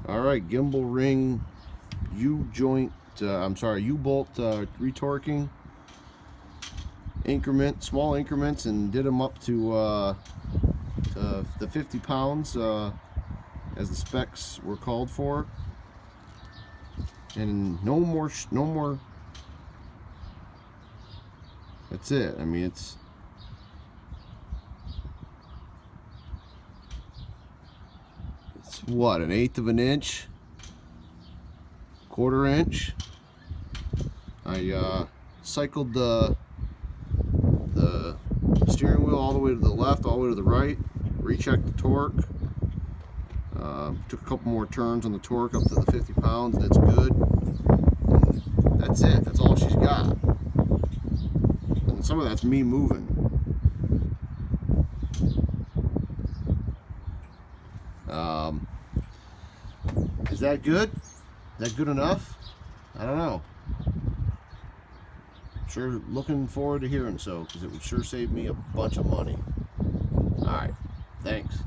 Alright, gimbal ring U-joint, U-bolt retorquing small increments, and did them up to the 50 pounds as the specs were called for. And no more, that's it. I mean, it's what, an 1/8 of an inch, 1/4 inch. I cycled the steering wheel all the way to the left, all the way to the right, rechecked the torque, took a couple more turns on the torque up to the 50 pounds, and it's good. And that's it. That's all she's got. And some of that's me moving. Is that good? Is that good enough? I don't know. Sure looking forward to hearing so, because it would sure save me a bunch of money. Alright, thanks.